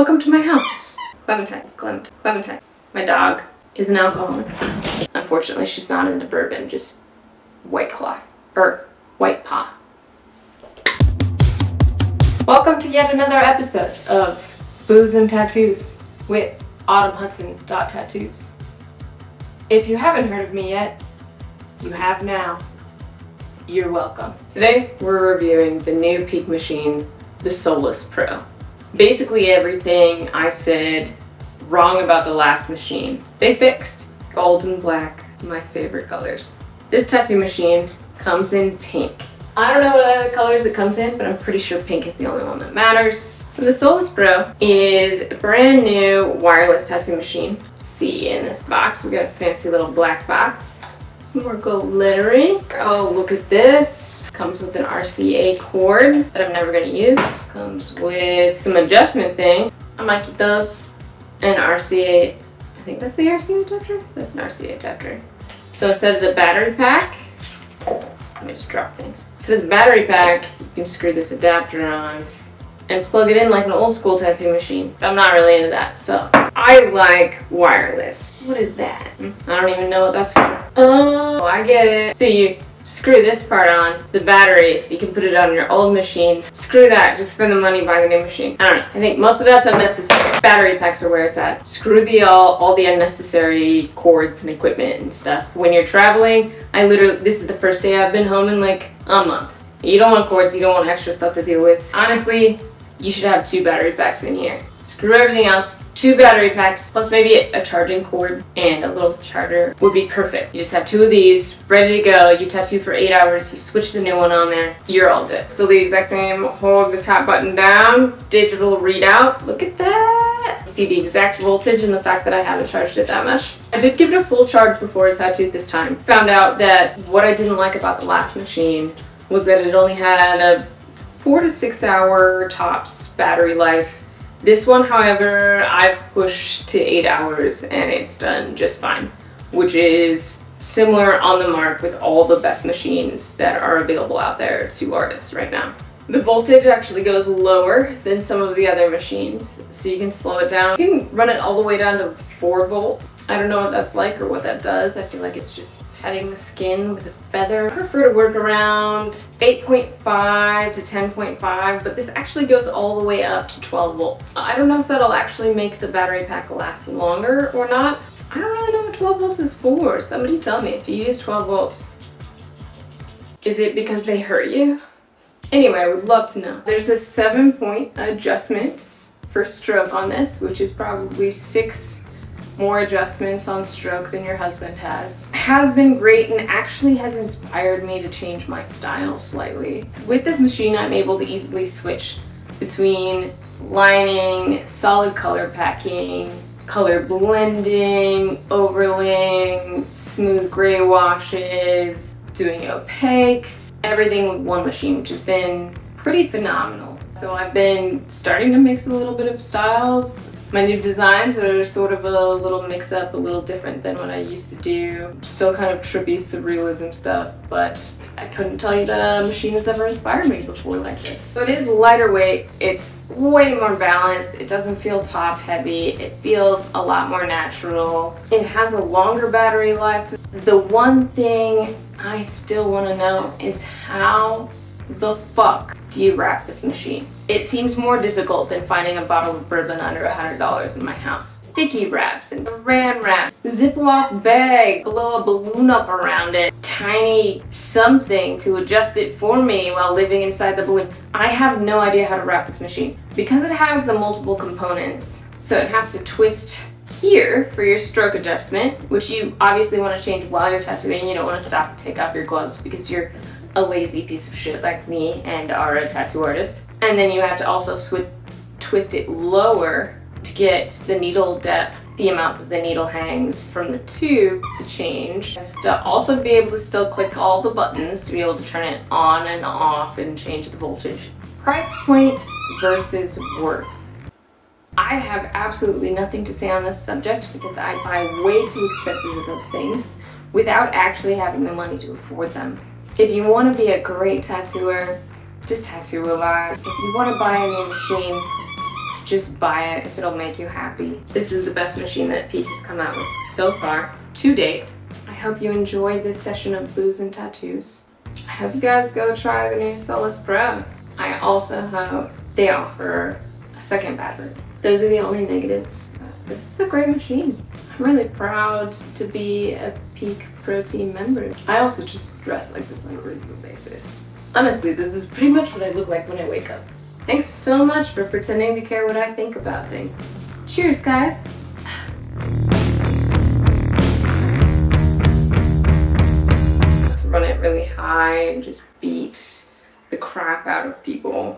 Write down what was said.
Welcome to my house. Clementine. My dog is an alcoholic. Unfortunately, she's not into bourbon, just White Claw, or White Paw. Welcome to yet another episode of Booze and Tattoos with Hudson.tattoos. If you haven't heard of me yet, you have now. You're welcome. Today, we're reviewing the new PEAK machine, the Solice Pro. Basically everything I said wrong about the last machine, they fixed. Gold and black, my favorite colors. This tattoo machine comes in pink. I don't know what other colors it comes in, but I'm pretty sure pink is the only one that matters. So the Solice Pro is a brand new wireless tattoo machine. See, in this box, we got a fancy little black box. Some more gold lettering. Oh, look at this. Comes with an RCA cord that I'm never gonna use. Comes with some adjustment things. I might keep those. And RCA, I think that's the RCA adapter? That's an RCA adapter. So instead of the battery pack, let me just drop things. Instead of the battery pack, you can screw this adapter on and plug it in like an old school tattoo machine. But I'm not really into that, so I like wireless. What is that? I don't even know what that's for. Oh, I get it. So you screw this part on to the battery so you can put it on your old machine. Screw that, just spend the money buying the new machine. I don't know, I think most of that's unnecessary. Battery packs are where it's at. Screw all the unnecessary cords and equipment and stuff. When you're traveling, this is the first day I've been home in like a month. You don't want cords, you don't want extra stuff to deal with. Honestly, you should have 2 battery packs in here. Screw everything else, 2 battery packs, plus maybe a charging cord and a little charger would be perfect. You just have 2 of these, ready to go. You tattoo for 8 hours, you switch the new one on there, you're all good. Still the exact same, hold the top button down, digital readout, look at that. See the exact voltage and the fact that I haven't charged it that much. I did give it a full charge before I tattooed this time. Found out that what I didn't like about the last machine was that it only had a 4 to 6 hour tops battery life. This one, however, I've pushed to 8 hours and it's done just fine, which is similar on the mark with all the best machines that are available out there to artists right now. The voltage actually goes lower than some of the other machines, so you can slow it down. You can run it all the way down to 4 volt. I don't know what that's like or what that does. I feel like it's just petting the skin with a feather. I prefer to work around 8.5 to 10.5, but this actually goes all the way up to 12 volts. I don't know if that'll actually make the battery pack last longer or not. I don't really know what 12 volts is for. Somebody tell me if you use 12 volts. Is it because they hurt you? Anyway, I would love to know. There's a 7-point adjustment for stroke on this, which is probably 6 more adjustments on stroke than your husband has. Has been great and actually has inspired me to change my style slightly. With this machine, I'm able to easily switch between lining, solid color packing, color blending, overlaying, smooth gray washes, doing opaques, everything with one machine, which has been pretty phenomenal. So I've been starting to mix a little bit of styles. My new designs are sort of a little mix-up, a little different than what I used to do. Still kind of trippy surrealism stuff, but I couldn't tell you that a machine has ever inspired me before like this. So it is lighter weight, it's way more balanced, it doesn't feel top heavy, it feels a lot more natural. It has a longer battery life. The one thing I still want to know is how the fuck do you wrap this machine? It seems more difficult than finding a bottle of bourbon under $100 in my house. Sticky wraps and saran wrap, Ziploc bag, blow a balloon up around it, tiny something to adjust it for me while living inside the balloon. I have no idea how to wrap this machine. Because it has the multiple components, so it has to twist here for your stroke adjustment, which you obviously want to change while you're tattooing. You don't want to stop and take off your gloves because you're a lazy piece of shit like me and are a tattoo artist. And then you have to also twist it lower to get the needle depth, the amount that the needle hangs from the tube to change. You have to also be able to still click all the buttons to be able to turn it on and off and change the voltage. Price point versus worth. I have absolutely nothing to say on this subject because I buy way too expensive things without actually having the money to afford them. If you want to be a great tattooer, just tattoo a lot. If you want to buy a new machine, just buy it if it'll make you happy. This is the best machine that PEAK has come out with so far, to date. I hope you enjoyed this session of booze and tattoos. I hope you guys go try the new Solice Pro. I also hope they offer a second battery. Those are the only negatives. This is a great machine. I'm really proud to be a PEAK Pro Team member. I also just dress like this on a regular basis. Honestly, this is pretty much what I look like when I wake up. Thanks so much for pretending to care what I think about things. Cheers, guys! Run it really high and just beat the crap out of people.